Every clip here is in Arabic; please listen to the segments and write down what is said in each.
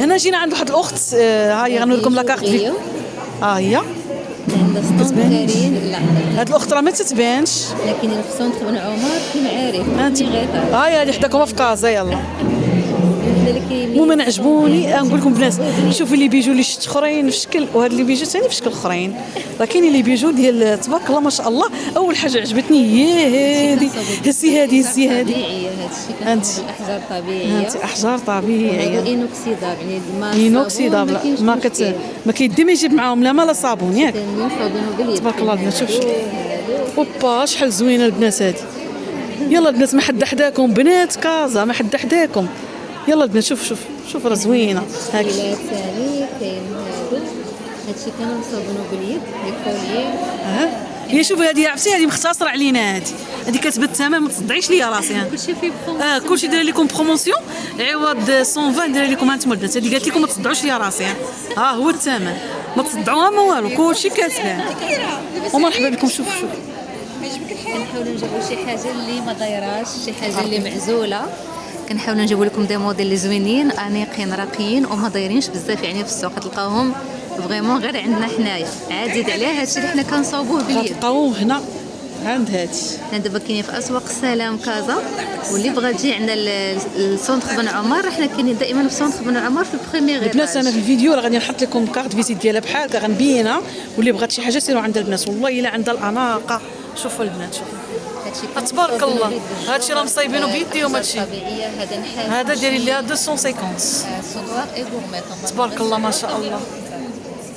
هنا جينا عند واحد الاخت، ها هي غنوريكم لا كارت ها هي عندنا ستون كارين. لا هاد الاخت راه ما تتبانش، لكن الفصون بن عمر كاين عارف انت غيطار. ها هي هادي حداكم في كازا. يلا اللي كاين المهم انا عجبوني. نقول لكم بنات شوفوا اللي بيجو لي شفت اخرين في شكل، وهاد اللي بيجو ثاني في شكل اخرين، راه كاين اللي بيجو ديال تبارك الله ما شاء الله. اول حاجه عجبتني هي هادي، هسي هادي هسي هادي. طبيعيه هادشي انت كنحط الاحجار طبيعيه. انت احجار طبيعيه هادو انوكسيدابل يعني الماء اينوكسيدابل، ما كيدي ما يجيب معاهم لا ما لا صابون ياك. كنصاوبونو باليد. تبارك الله البنات. شوف اوبا شحال زوينه البنات هادي. يلا البنات ما حد حداكم، بنات كازا ما حد حداكم. يلا البنات شوف راه زوينه هاك. ثاني كاين هادشي كامل مصاوبونو باليد لي كوليي. هي شوف هذه عرفتي هذه مختصره علينا. هذه كتبت الثمن ما تصدعيش ليا راسي. كلشي فيه بروموسيون. كلشي داير لكم بروموسيون عوض 120 داير لكم هانتوما البنات. هذه قالت لكم ما تصدعوش ليا راسي. ها هو الثمن ما تصدعوها ما والو، كلشي كاتبان. ومرحبا بكم. شوف كنحاولوا نجيبوا شي حاجه اللي ما دايراش، شي حاجه اللي معزوله. كنحاولوا نجيبوا لكم دي موديل اللي زوينين انيقين راقيين وما دايرينش بزاف يعني في السوق. تلقاوهم فريمون غير عندنا حنايا، عادي عليه هادشي اللي حنا كنصاوبوه باليد. تلقاوهم هنا عند هادي. حنا دابا كاينين في اسواق السلام كازا، واللي بغى تجي عندنا السونتر بن عمر حنا كاينين دائما في سونتر بن عمر في البريمير ايطاج. البنات انا في الفيديو راه غادي نحط لكم كارت فيزيت ديالها بحال هكا غنبينها، واللي بغات شي حاجه سيروا عند البنات. والله الا عندها الاناقه. شوفوا البنات شوفوا تبارك الله. هادشي راه مصايبينه بيديهم. هادشي هذا نحاس هذا دايرين ليها 250. سودوار اي غورميت. تبارك الله ما شاء الله.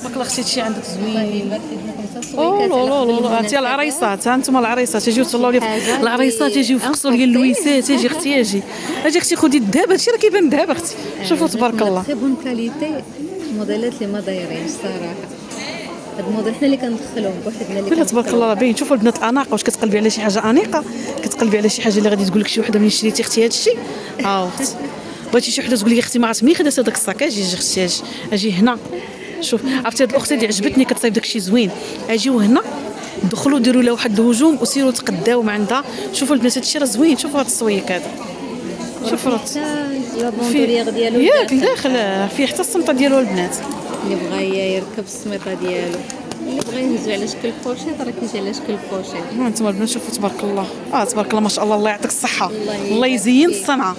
تبارك الله اختي هادشي عندك زوين. اوه لا لا انت العريسات، ها انتم العريسات يجيو تهلاو لي العريسات يجيو يفقسوا لي اللويسات. يجي اختي اجي اختي خدي الذهب. هادشي راه كيبان الذهب اختي. شوفوا تبارك الله تري بون كاليتي. موديلات اللي ما دايرينش صراحه. هاد الموديل حنا اللي كندخلوهم بوحدنا اللي تبارك الله راه باين. شوفوا البنات الاناقه. واش كتقلبي على شي حاجه انيقه؟ كتقلبي على شي حاجه اللي غادي تقول لك شي وحده ملي شريتي اختي هادشي. اختي بغيتي شي وحده تقول لي اختي ما عرفت منين خدات هذاك الصاك. اجي اختي اجي هنا. شوف عرفتي هاد الاخت هادي عجبتني كتصايب داكشي زوين. اجيو هنا دخلوا ديروا لها واحد الهجوم وسيروا تقداو مع عندها. شوفوا البنات هادشي راه زوين. شوفوا هاد الصويك هذا. شوفوا راه لا بونطوريير ديالو ياك الداخل فيه حتى السمطه ديالو البنات. اللي بغى يركب السميطه ديالو، اللي بغى يهزو على شكل بوشيط راه كيجي على شكل بوشيط. هانتوما البنات شوفوا تبارك الله. تبارك الله ما شاء الله. الله يعطيك الصحه. الله يزين الصنعه.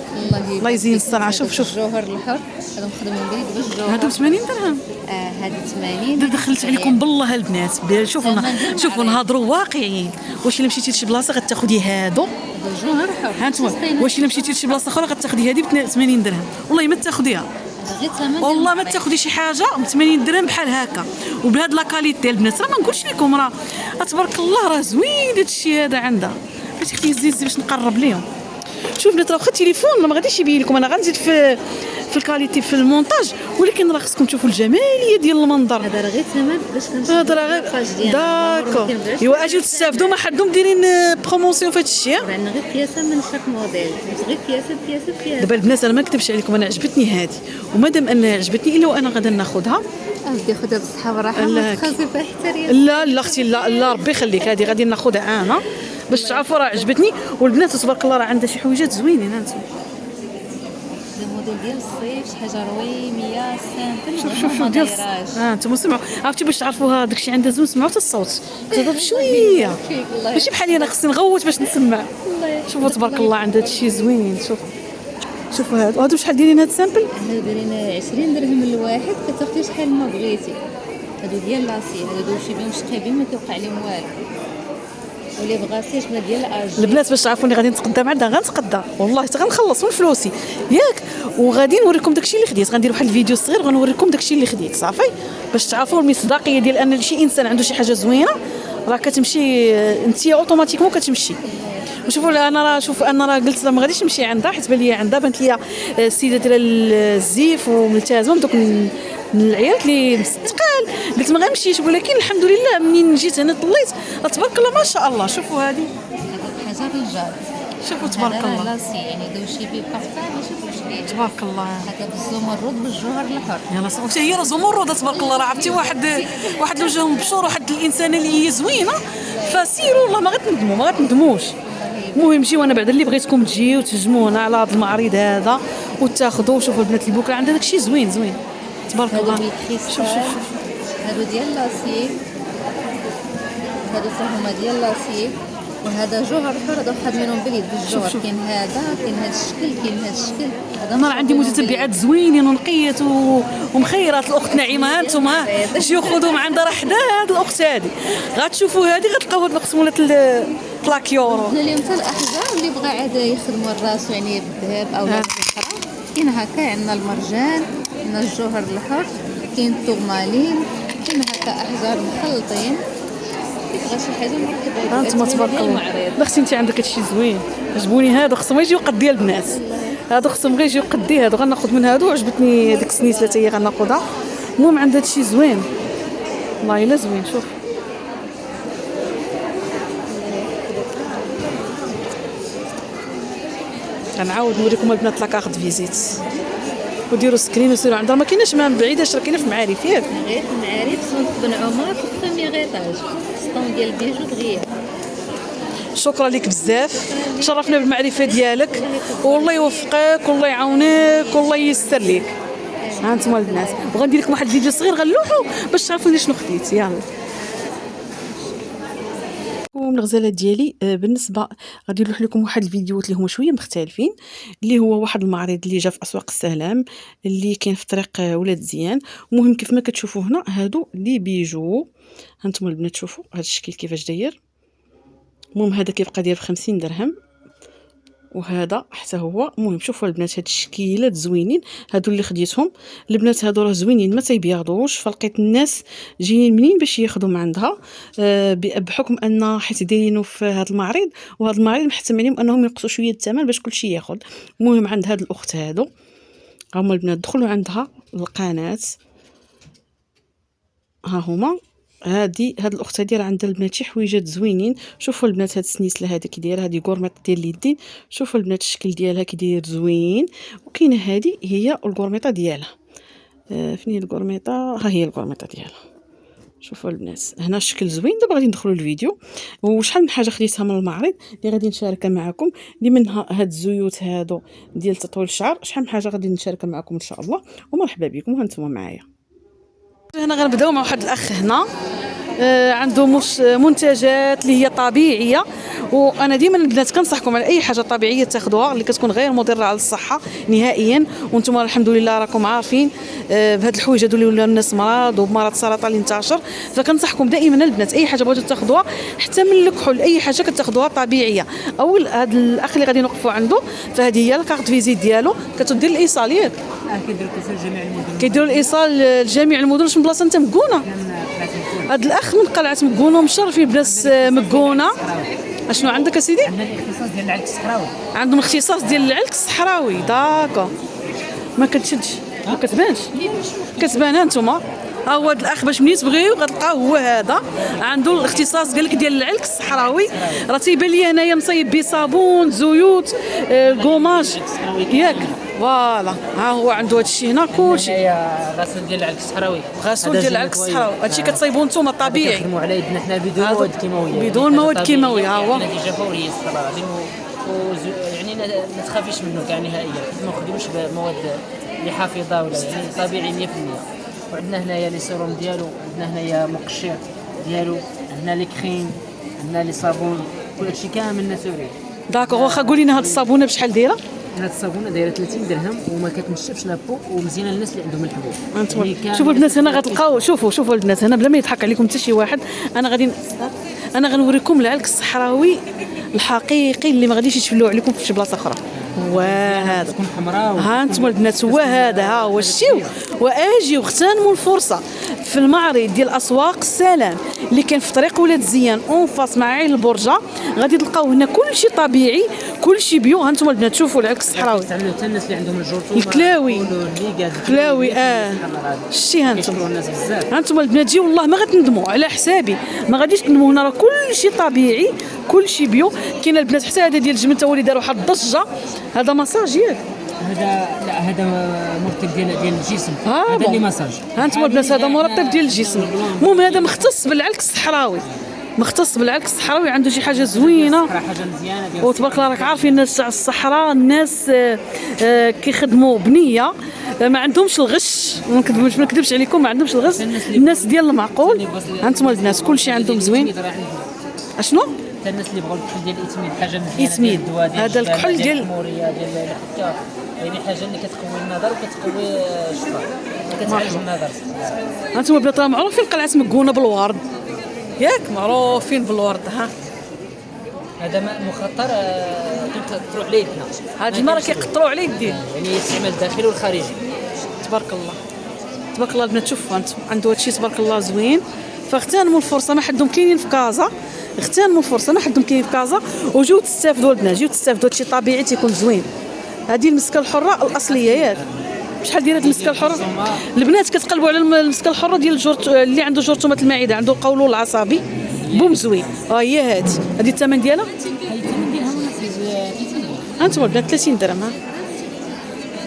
الله يزين الصنعه. شوف الجوهر الحر هذا مخدومين باليد بالجوهر. هادو 80 درهم. هادي 80. دخلت عليكم بالله البنات. شوفوا نهضروا واقعيين. واش الا مشيتي لشي بلاصه غتاخدي هادو الجوهر حر. هانتوما واش الا مشيتي لشي بلاصه اخرى غتاخدي هذه ب 80 درهم. والله ما تاخديها. والله ما تاخدي شي حاجه ب 80 درهم بحال هكا وبهاد لا كاليتي البنات. راه ما نقولش لكم راه تبارك الله راه زوين هادشي هذا عندها. باش اختي زيزي باش نقرب ليهم. شوف بنات راه واخا التليفون ما غاديش يبين لكم. انا غنزيد في الكاليتي في المونتاج، ولكن راه خصكم تشوفوا الجماليه ديال المنظر. هذا راه غير ثمن باش كنشوفوا. هذا راه غير داكو. ايوا اجيو تستافدوا. ما حدهم دايرين بروموسيون في هذا الشيء. عندنا غير بياسه من شاك موديل، غير بياسه. دابا البنات انا ما نكذبش عليكم انا عجبتني هذه، ومادام انها عجبتني الا وانا غادا ناخذها. بدي خذها بالصحه والراحه ما تخزي فيها حتى ريال. لا اختي لا ربي يخليك. هذه غادي ناخذها انا باش تعرفوا راه عجبتني. والبنات تبارك الله راه عندها شي حويجات زوينين. هانتوما الموديل ديال الصيف شي حاجه رويميه سامبل. شوف ديال انتم سمعوا عرفتي باش تعرفوها داكشي عندها زوين. سمعوا حتى الصوت كتهضر بشويه ماشي بحالي انا خصني نغوت باش نسمع. شوفوا تبارك الله عندها هادشي زوين. شوفوا هادو شحال دايرين هاد سامبل؟ هادو دايرين 20 درهم الواحد. كتاخدي شحال ما بغيتي. هادو ديال لاسي. هادو دوشي بهم شقيبين ما كيوقع لهم والو. واللي بغا سيجمه ديال الاجي. البنات باش تعرفوني غادي نتقدى مع عندها غنتقدى والله حتى غنخلص من فلوسي ياك. وغادي نوريكم داكشي اللي خديت. غندير واحد الفيديو صغير غنوريكم داكشي اللي خديت صافي باش تعرفوا المصداقيه ديال ان شي انسان عنده شي حاجه زوينه راه كتمشي انت اوتوماتيكمون كتمشي. وشوفوا انا راه قلت ما غاديش نمشي عندها حيت بان لي عندها بانت لي السيده ديال الزيف وملتزمه بدوك من العيال اللي مستقال. قلت ما غنمشيش، ولكن الحمد لله منين جيت هنا طليت تبارك الله ما شاء الله. شوفوا هذه حاجه رجال. شوفوا تبارك الله لاسي يعني دوشي بيه بارفان. شوفوا شنو تبارك الله. هذا بالزمرد بالجوهر الحر. يلا صافي هي راه زمرد تبارك الله. راه عرفتي واحد الوجه مبشور واحد الانسانه اللي هي زوينه. فسيروا والله ما غتندموش. المهم جيو. انا بعد اللي بغيتكم تجيو تهجمونا على هذا المعرض هذا وتاخذوا. شوفوا البنات اللي بكره عندها داكشي زوين زوين تبارك هادو الله. بالكريستال. شوف شوف شوف هادو ديال لاسي، هادو هما ديال لاسي، وهذا جوهر اخر هذا خادمينهم باليد بالجوهر. شوف. كاين هذا، كاين هذا الشكل، كاين هذا الشكل. هذا انا راه عندي متتبعات زوينين ونقيات ومخيرات. الاخت نعيمه ها انتم جيو خذوا من عندها راه حدا هاد الاخت هذه غتشوفوا هذه غتلقاو هاد الاخت ولات البلاكيورو. قلنا لهم حتى الاحجار اللي بغى عاد يخدموا الراس يعني بالذهب او لا اخرى. كاين هكا عندنا المرجان، عندنا الجوهر الاحمر، كاين التورمالين، كاين هكا احجار مخلطين. كيبغى شي حاجه مركبه. انتم تبارك الله. لا اختي انت عندك هادشي زوين عجبوني. هادو خصهم يجيو قد ديال البنات، هادو خصهم غير يجيو قدي. هادو غناخذ من هادو. عجبتني ديك السنيسله حتى هي غناخذها. المهم عند هادشي زوين والله الا زوين. شوف غنعاود نوريكم البنات لاكارت فيزيت وديروا سكرين وسيروا عندها. ما كايناش ما بعيداش راه كاينه في المعارف ياك. غير في المعارف سونت بن عمر في البريمير ايطاج ستون ديال بيجو دغيا. شكرا لك بزاف، شرفنا بالمعرفه ديالك والله يوفقك والله يعاونك والله ييسر لك. ها انتم البنات وغندير لكم واحد الفيديو صغير غنلوحو باش تعرفوا شنو خديت. يلا الغزالات ديالي بالنسبه غادي نلوح لكم واحد الفيديوهات اللي هما شويه مختلفين، اللي هو واحد المعرض اللي جا في اسواق السلام اللي كاين في طريق ولاد زيان. المهم كيف ما كتشوفوا هنا هادو لي بيجو. هانتم البنات شوفوا هذا الشكل كيفاش داير. المهم هذا كيبقى داير ب50 درهم وهذا حتى هو. المهم شوفوا البنات هاد الشكيلات زوينين هادو اللي خديتهم. البنات هادو راه زوينين ما تيبيضوش، فلقيت الناس جايين منين باش ياخذوا من عندها بحكم ان حيت دايرينو في هذا المعرض، وهذا المعرض محتمل عليهم انهم ينقصوا شويه الثمن باش كلشي ياخذ. المهم عند هاد الاخت هادو هما البنات دخلوا عندها القناه. ها هما هاد الاخت هادي راه عندها البنات شي حويجات زوينين. شوفوا البنات هاد السنيسله هذه كي دايره، هذه غورميط ديال اليدين. شوفوا البنات الشكل ديالها كي داير زوين. وكاينه هذه هي الغورميطه ديالها. فين هي الغورميطه؟ ها هي الغورميطه ديالها. شوفوا البنات هنا الشكل زوين. دابا غادي ندخلوا للفيديو وشحال من حاجه خديتها من المعرض اللي غادي نشاركها معكم، اللي منها هاد الزيوت هادو ديال تطويل الشعر. شحال من حاجه غادي نشاركها معكم ان شاء الله. ومرحبا بكم وهانتوما معايا. هنا غنبداو مع واحد الاخ هنا عنده منتجات اللي هي طبيعيه. وانا ديما البنات كنصحكم على اي حاجه طبيعيه تاخذوها اللي كتكون غير مضره على الصحه نهائيا. وانتم الحمد لله راكم عارفين بهاد الحوايج هادو اللي ولاو الناس مرض ومرض السرطان اللي انتشر. فكنصحكم دائما البنات اي حاجه بغيتو تاخذوها حتى من الكحول اي حاجه كتاخذوها طبيعيه. او هذا الاخ اللي غادي نوقفوا عنده فهذه هي الكارت فيزيت ديالو كتدير الايصال ياك. كيديروا الايصال لجميع المدن. كيديروا الايصال لجميع المدن. من بلاصه انت مكونه. هذا الاخ من قلعه مكونه مشرفين بناس مكونه. اشنو عندك اسيدي؟ عندنا الاختصاص ديال العلك الصحراوي. عندهم اختصاص ديال العلك الصحراوي. داكو ما كتشدش ما كتبانش كتبان. هانتوما ها هو هذا الاخ باش منين تبغيو غتلقاو هو هذا عنده الاختصاص قال لك ديال العلك الصحراوي. راه تيبان لي هنايا مصيب بصابون زيوت الكوماج ياك. فوالا ها هو عنده هذا الشيء هنا كلشي. هي غسول ديال العلك الصحراوي. غسول ديال العلك الصحراوي. هادشي كتصايبوا نتوما طبيعي. كنخدموا على يدنا حنا بدون مواد كيماويه. بدون مواد كيماويه. ها هو نتيجه فوريه الصراحه العظيم. يعني ما تخافيش منه كاع نهائيا. ما نخدموش بمواد اللي حافظه ولا يعني طبيعي 100%. وعندنا هنايا لي سيروم ديالو، عندنا هنايا مقشر ديالو، عندنا لي كريم، عندنا لي صابون، كل هادشي كامل ناتوري. داكوغ. واخا قولي لنا هاد الصابونه بشحال دايره؟ هاد الصابونه دايره 30 درهم وما كتنشفش لابو ومزيانه للناس اللي عندهم الحبوب. انتم شوفوا البنات هنا غتلقاو. شوفوا البنات هنا بلا ما يضحك عليكم حتى شي واحد. انا غنوريكم العلك الصحراوي الحقيقي اللي ما غاديش يتفلوا عليكم في شي بلاصه اخرى. وهذا تكون حمراء. ها انتم البنات هو هذا. ها هو الشيو. واجيو اغتنموا الفرصه في المعرض ديال اسواق السلام اللي كان في طريق ولاد زيان اون فاس مع عين البرجه. غادي تلقاو هنا كلشي طبيعي كلشي بيو. ها انتم البنات شوفوا العلك الصحراوي تعملوا حتى الناس اللي عندهم الجرثومه الكلاوي. الكلاوي شتي ها انتم البنات جي والله ما غتندموا على حسابي. ما غاديش تندموا. هنا راه كلشي طبيعي كلشي بيو. كاين البنات حتى هذا ديال الجمل تا هو اللي دار واحد الضجه. هذا مساج ياك. هذا مرطب ديال الجسم. هذا اللي مساج. ها انتم البنات هذا مرطب ديال الجسم. المهم هذا مختص بالعلك الصحراوي. مختص بالعلك الصحراوي، عنده شي حاجه زوينه. صراحه حاجه مزيانه ديال وتبارك الله راك عارفين الناس تاع الصحراء الناس كيخدموا بنيه، ما عندهمش الغش، ما نكذبش عليكم، ما عندهمش الغش. الناس ديال المعقول. هانتوما الناس كلشي عندهم زوين. اشنو حتى الناس اللي بغاو الكحل ديال الاتميد حاجه مزيانه. إتميد. ديال الدواء ديال هذا الجبال، الكحل ديال الحموريه ديال الحكه، يعني حاجه اللي كتقوي النظر وكتقوي الشفاء، كتعالج النظر. هانتوما بنات راه معروفين قلعه مكونه بالورد، ياك معروفين بالورد. ها هذا ماء مخطر كنقطروا عليه يدنا. هاد المره كيقطروا على يديه، يعني الاستعمال الداخلي والخارجي. تبارك الله. تبارك الله البنات. شوفوا انتم عنده هادشي تبارك الله زوين، فاغتنموا الفرصه، ما حدهم كاينين في كازا، اغتنموا الفرصه، ما حدهم كاينين في كازا، وجيو تستافدوا البنات، جيو تستافدوا. هادشي طبيعي تيكون زوين. هذه المسكه الحره الاصليه ياك. شحال ديال هاد المسكه الحره البنات؟ كتقلبوا على المسكه الحره ديال اللي عنده جرثومه المعده، عنده القولون العصبي بوم زوين. هي هذه الثمن ديالها. الثمن ديالها مناسب. هانتوما البنات 30 درهم. ها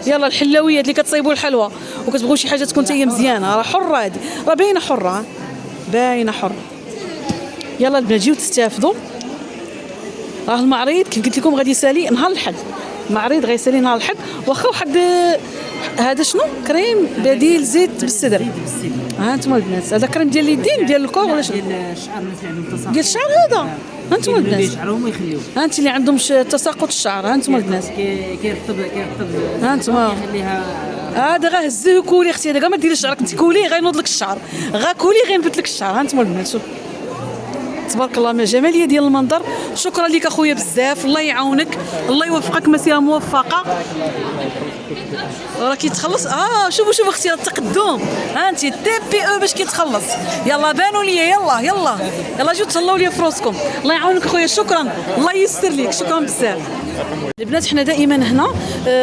يلا الحلاويات اللي كتصايبوا الحلوى وكتبغوا شي حاجه تكون هي مزيانه، راه حره، هذه راه باينه حره، باينه حره. يلا البنات جيو تستافدوا. راه المعرض كيف قلت لكم غادي يسالي نهار الحد، المعرض غيسالي نهار الحد. واخا واحد هذا شنو كريم بديل زيت بالسدر. ها انتم البنات هذا كريم ديال اليدين ديال الكور ولا شنو؟ ديال الشعر، الناس اللي عندهم تساقط ديال الشعر هذا. ها انتم البنات شعرهم ويخليوه. ها انت اللي عندهم تساقط الشعر. ها انتم البنات كيرطب ها انتم يخليها. هذا غا هزيه كولي اختي، هذا كاع ما ديريش شعرك انت، كولي غينوض لك الشعر، غا كولي غينبت لك الشعر. ها انتم البنات شوف تبارك الله ما جماليه ديال المنظر. شكرا لك اخويا بزاف، الله يعاونك، الله يوفقك، مسيره موفقه. راه كيتخلص. شوفوا اختي التقدم. ها انت تي بي او باش كيتخلص. يلا بانوا لي، يلا جيو تهلاو لي في راسكم. الله يعاونك اخويا، شكرا، الله ييسر ليك، شكرا بزاف. البنات حنا دائما هنا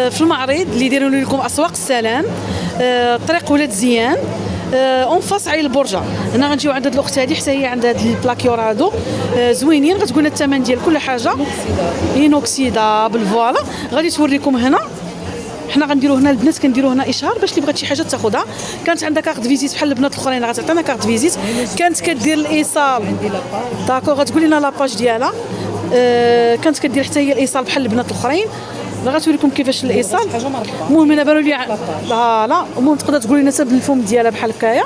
في المعرض اللي دايرين لكم اسواق السلام، طريق ولاد زيان، اون فاس عين البرجه. هنا غنجيو عند هاد الاخت هادي، حتى هي عندها هاد البلاكيور هادو زوينين، غتقول لنا الثمن ديال كل حاجه. انوكسيدابل فوالا. غادي توريكم هنا. حنا غنديروا هنا البنات كنديروا هنا اشهار باش اللي بغات شي حاجه تاخذها. كانت عندها كارت فيزيت بحال البنات الاخرين غتعطينا كارت فيزيت. كانت كدير الايصال داكور، غتقول لنا لاباج ديالها. كانت كدير حتى هي الايصال بحال البنات الاخرين. لا غتوريكم كيفاش الايصال. المهم انا بانوا لي لا المهم تقدر تقولي لنا سبب الفم ديالها بحال هكايا.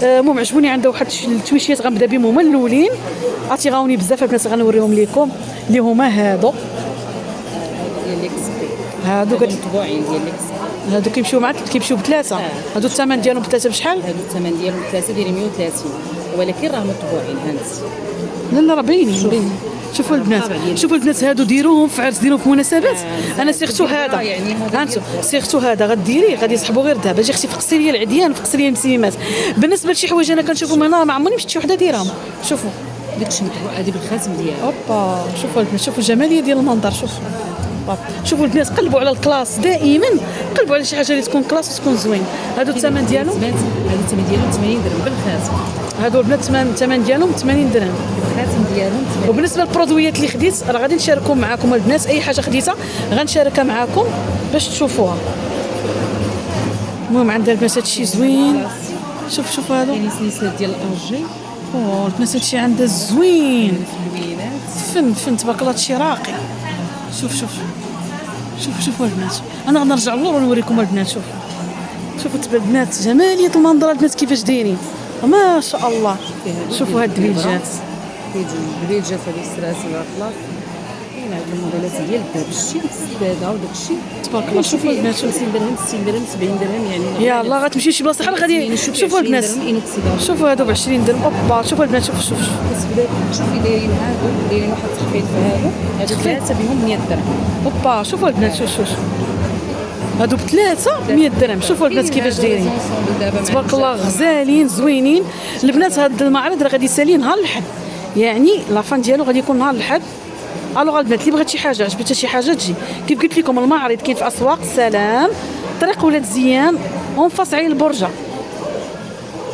المهم عجبوني، عندها واحد التويشيات غنبدا بهم هما الاولين، غاوني بزاف البنات غنوريهم لكم اللي هما هادو هادو مطبوعين ديال ليكس. هادو كيمشيو بثلاثه. هادو الثمن ديالهم بثلاثه بشحال؟ هادو الثمن ديالهم ثلاثه دايرين 130، ولكن راه مطبوعين. هانت لا راه باينين. شوفوا البنات هادو ديروهم في عرس، ديروهم في مناسبات. انا سيرتو هذا يعني هانتو سيرتو هذا غديريه غادي يسحبوا غير دابا. اجي اختي فقسي لي العديان، فقسي لي المسيمات. بالنسبه لشي حوايج انا كنشوفهم هنا ما عمرني مشيت شي وحده ديرهم. شوفوا داكشي مطبوع، هادي بالخاتم ديالها. اوبا شوفوا البنات، شوفوا الجماليه ديال المنظر. شوفوا البنات قلبوا على الكلاس، دائما قلبوا على شي حاجه اللي تكون كلاس وتكون زوين. هادو الثمن ديالهم، هادو الثمن ديالهم 80 درهم بالخاتم. هادو البنات الثمن ديالهم 80 درهم الخاتم ديالهم. وبالنسبه للبرودويات اللي خديت راه غادي نشاركهم معكم البنات. اي حاجه خديتها غنشاركها معكم باش تشوفوها. المهم عندها البنات هادشي زوين. شوف هادو يعني سلسله ديال الانجي. البنات هادشي عندها زوين، زوينات فن تبارك الله، هادشي راقي. شوفوا البنات. انا غنرجع للور ونوريكم البنات. شوفوا البنات جماليه المنظر البنات كيفاش دايرين، ما شاء الله. شوفوا هاد الدبيجات، الدبيجات هادو السلاسل خلاص. كاين هاد الموديلات ديال الذهب، الشيء السداده وداك الشيء تبارك الله. شوفوا البنات 50 درهم 60 درهم 70 درهم يعني. يلاه غتمشي شي بلاصه حال غادي. شوفوا البنات، شوفوا هادو ب 20 درهم. اوبا شوفوا البنات، شوف شوفي دايرين هادو، دايرين واحد التخفيض في هادو ثلاثه بهم 100 درهم. اوبا شوفوا البنات، شوف هادو بثلاثه 100 درهم. شوفوا البنات كيفاش دايرين تبارك الله، غزالين زوينين البنات. هاد المعرض راه غادي يسالي نهار الحد، يعني لافان ديالو غادي يكون نهار الحد. الوغ البنات اللي بغات شي حاجه عجبتها شي حاجه تجي. كيف قلت لكم المعرض كاين في اسواق السلام، طريق ولاد زيان، اون فاس عين البرجه.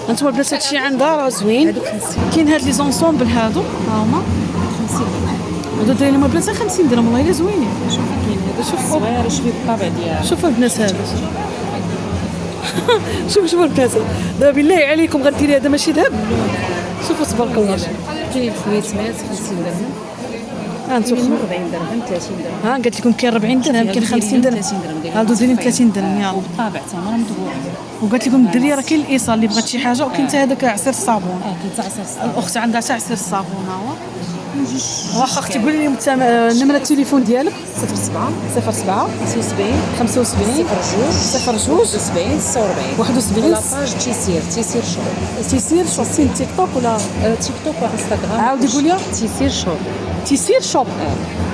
انتم البنات هادشي عندها راه زوين. كاين هاد لي زونسومبل هادو ها هما 50 درهم. هادو دايرين هما البنات 50 درهم. والله الا زوينين. شوفي كاين هذا، شوف صغير، شوفي الطابع ديالها. شوفوا البنات هذا. شوفوا البنات دابا بالله عليكم غديري هذا ماشي ذهب. شوفوا تبارك الله. كاين الخويتمات 50 درهم، ها انتم كاين 40 درهم 30 درهم. ها قالت لكم كاين 40 درهم كاين 50 درهم 30 درهم هادو دايرين 30 درهم يلا. بالطبع تما مطبوع. وقالت لكم الدريه راه كاين الايصال اللي بغات شي حاجه وكاين حتى هذاك عصير الصابون. كاين حتى عصير الصابون. الاخت عندها حتى عصير الصابون ها هو. واخا اختي قولي لي نمره التليفون ديالك 07 07 75 75 02 02 71 46 71 لاباج تيسير شو تيسير شوبين تيك توك ولا تيك توك وانستغرام. عاودي قولي تيسير شو. تيسير شوب.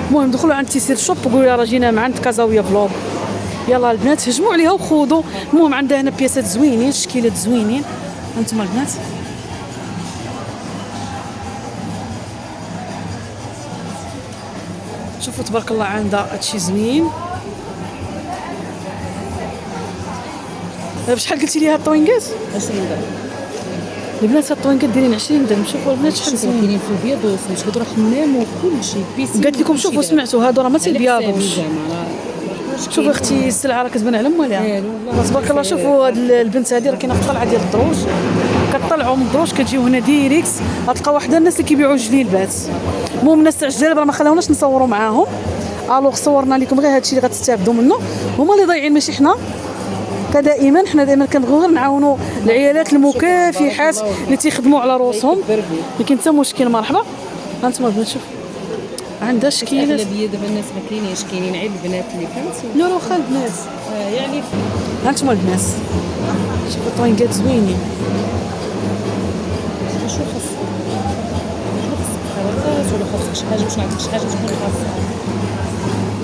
المهم دخلوا عند تيسير شوب وقولوا راه جينا مع عند كازاويه فلوغ. يلا البنات هجموا عليها وخذوا. المهم عندها هنا بياسات زوينين شكيلات زوينين هانتوما البنات. شوفوا تبارك الله عندها هادشي زوين. بشحال قلتي لي هاد الطوينكات؟ 20 درهم. البنات هاد الطوينكات دايرين 20 درهم. شوفوا البنات شحال شوفوا زوين. كاينين في البيض والسميت هادو راه حمام وكل شيء بيسين. قالت لكم شوفوا سمعتوا هادو راه ما تيبياضوش. شوفوا اختي السلعه راه كتبان على موالها. تبارك الله. شوفوا هاد البنت هادي راه كاينه في الطلعه ديال الدروج. كطلعوا من الدروج كتجيو هنا ديريكت غتلقاو واحده الناس اللي كيبيعوا جليلبات. المهم الناس تاع الجلالب راه ما خلاوناش نصوروا معاهم. الوغ صورنا لكم غير هادشي اللي غتستافدوا منه. هما اللي ضايعين ماشي حنا. كدائما حنا دائما كنبغيو غير نعاونوا العيالات المكافحات اللي تيخدموا على روسهم. ما كاين حتى مشكل. مرحبا. هانتوما البنات شوف عندها شكيلات. الاغلبيه دابا الناس ما كاينينش، كاينين غير البنات اللي فهمتي. لا واخا البنات يعني هانتوما البنات شوفوا الطوينكات زوينين. شو خاصك خلاص ولا خاصك شي حاجه باش نعطيك شي حاجه تكون خاصها.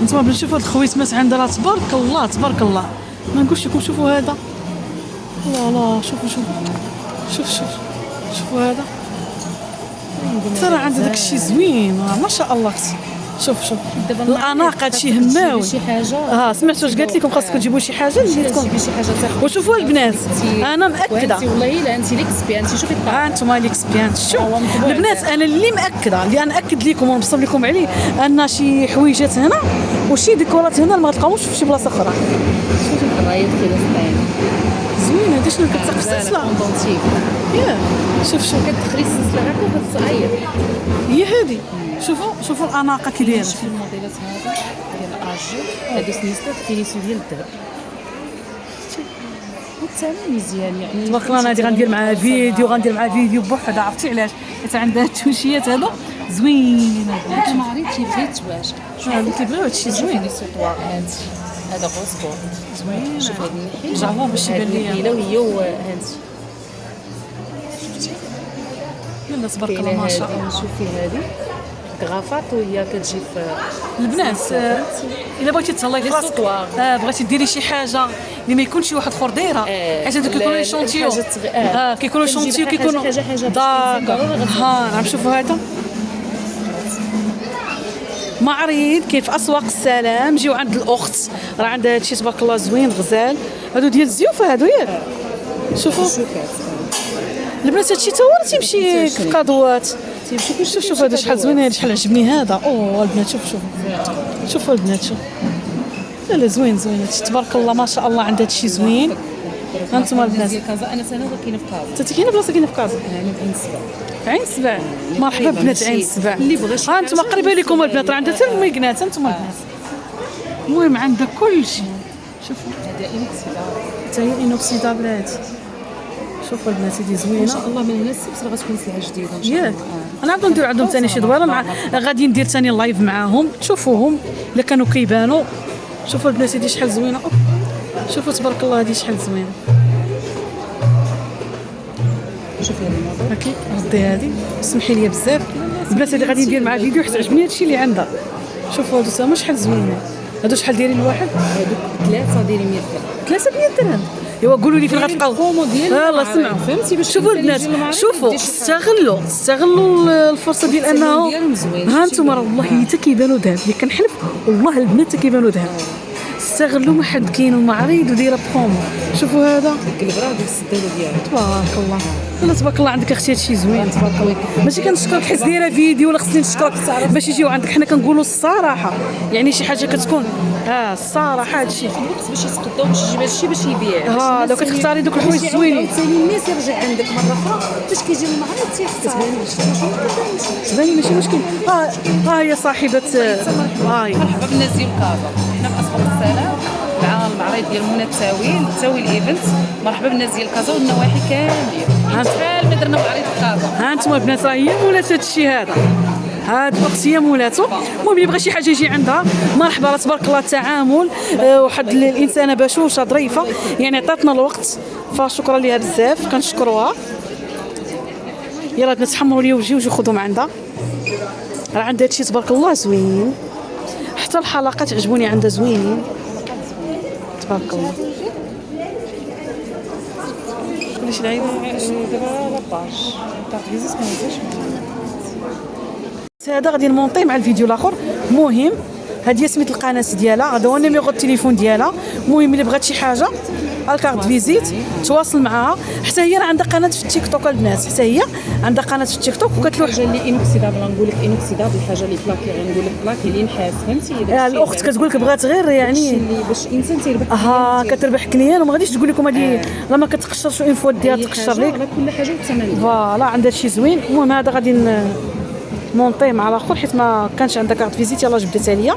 انتما بنات شوفوا هاد الخويتمات عندها راه تبارك الله تبارك الله. ما نقولش لكم شوفوا هذا. لا لا شوفوا شوفوا هذا. ترى عندها داك الشيء زوين ما شاء الله اختي. شوف الاناقه هادشي هماوي. شي حاجه سمعتوا واش قالت لكم خاصكم تجيبوا شي حاجه اللي تكون شي حاجه تاخذ. وشوفوا البنات انا مأكده انت والله الا انت ليكسبيانت شوفي ها انتم ليكسبيانت. شوف البنات انا اللي مأكده اللي ناكد لكم ونبصم لكم عليه ان شي حويجات هنا وشي ديكورات هنا ما غتلقاوش في شي بلاصه اخرى. شوفي الرايه فلسطين زوينه. هادي شنو كتسق السلسله ياه. شوف كتدخلي السلسله هكا كتصاير هي هادي. شوفوا الاناقه كي دايره. شوفي الموديلات هذا ديال اجي هادو سنيستات فينيسيو ديال الذهب والثمن مزيان. يعني تبارك الله. انا غادي غندير معها فيديو بوحدها. عرفتي علاش؟ حيت عندها التوشيات هادو زوينين. انا ما عرفتش بغيت واش اللي كيبغيو هادشي زوين. لي سوطوار هذا غوسبور زوين. شوف هاد النحيله جعفر باش يبان ليا. النحيله وهي وهانتي يلا تبارك الله ما شاء الله. شوفي هذه كغافات وهي كتجي في البنات الا بغيتي تهلاي في راسك بغيتي ديري شي حاجه اللي ما يكونش شي واحد اخر دايرها حيت هذوك كيكونوا لي شونتيو. كيكونوا شونتيو كيكونوا داك. نعم شوفوا هذا معرض كاين في اسواق السلام. جيو عند الاخت راه عندها هادشي تبارك الله زوين غزال. هادو ديال الزيوفه هادو ياك. شوفوا البنات هادشي تا هو تيمشي في القضوات. شوف هذا شحال زوين. هذا شحال عجبني هذا. البنات شوفوا البنات شوف. لا زوين هادشي تبارك الله ما شاء الله. عندها هادشي زوين. هانتوما البنات كازا انا سنه كاينه في كازا. حتى كاينه بلاصه كاينه في كازا. انا في عين السبع. عين السبع. مرحبا بنات عين السبع. اللي بغى شي هانتوما قريبه لكم البنات راه عندها حتى الميكنات. هانتوما البنات المهم عندها كل شيء. شوفوا هذا انوكسيدابل حتى هي انوكسيدابلات. شوفوا البنات هذه زوينه ان شاء الله من هنا السبت راه غتكون سلعه جديده ان شاء الله. ياك انا غادي ندير عندهم ثاني شي دويره غادي ندير ثاني لايف معاهم تشوفوهم الا كانوا كيبانوا. شوفوا البنات هذه شحال زوينه. شوفوا تبارك الله هذه شحال زوينه. شوفي هذا الموضوع هاكي ردي هذه سمحي لي بزاف البنات. هذه غادي ندير مع فيديو حيت عجبني هادشي اللي عندها. شوفوا هادو تما شحال زوينين. هادو شحال دايرين الواحد؟ هادوك ثلاثه دايرين 100 درهم. 3 ب 100 درهم. ايوا قولوا لي فين غتلقاو. يلاه سمعوا فهمتي باش شوفوا البنات. شوفوا استغلوا الفرصه ديال انه ها انتم راه والله حتى كيبانوا ذهب. اللي كنحلف والله البنات حتى كيبانوا ذهب. استغلوا ما حد كاين المعرض ودايره برومو. شوفوا هذا البرا ديك السداده ديالها تبارك الله. لا تبارك الله عندك اختي هادشي زوين تبارك الله. ماشي كنشكرك حيت دايره فيديو ولا خصني نشكرك باش يجيو عندك. حنا كنقولوا الصراحه يعني شي حاجه كتكون الصراحه هادشي باش يتقداو باش يجيب هادشي باش يبيع. لو كتختاري دوك الحوايج زوينين ثاني الناس يرجع عندك مره اخرى باش كيجي المعرض تيختار. تباني ماشي مشكل. هي صاحبه مرحبا بالناس ديال كازا. حنا في اسواق السلام مع المعرض ديال منى تساوي الايفنت. مرحبا بالناس ديال كازا والنواحي كاملين. شحال ما درنا معرض في كازا. ها انتم البنات راه هي مولات هادشي هذا. هاد الوقت هي مولاتو. المهم يبغى شي حاجه يجي عندها مرحبا. راه تبارك الله التعامل واحد الانسانه بشوشه ظريفه يعني عطاتنا الوقت فشكرا ليها بزاف كنشكروها. يلا بنات تحمروا لي وجهي خذوا من عندها. راه عندها هادشي تبارك الله زوين. حتى الحلقات عجبوني عندها زوينين تبارك الله. كلشي لعيبه دابا 14 تاع فيزيت ما نزلش. هذا غادي نمونطي مع الفيديو الاخر. مهم هذه سميت القناه ديالها، هذا هو النيميرو التليفون ديالها. المهم اللي بغات شي حاجه الكارت فيزيت تواصل معها. حتى هي راه عندها قناه في التيك توك البنات. حتى هي عندها قناه في التيك توك وكتلوح الحاجه اللي انوكسيدابل نقول لك انوكسيدابل. الحاجه اللي بلاكي غنقول لك بلاكي اللي نحاس فهمتي. الاخت كتقول لك بغات غير يعني اللي باش الانسان تيربح كتربح كليان وما غاديش تقول لكم هذه راه ما كتقشرش انفو ديالها تقشر لك. كل حاجه والثمن. فوالا عندها شي زوين. المهم هذا غادي مونطي مع الاخر حيت ما كانش عندها كارت فيزيت. يلاه جبدتها ليا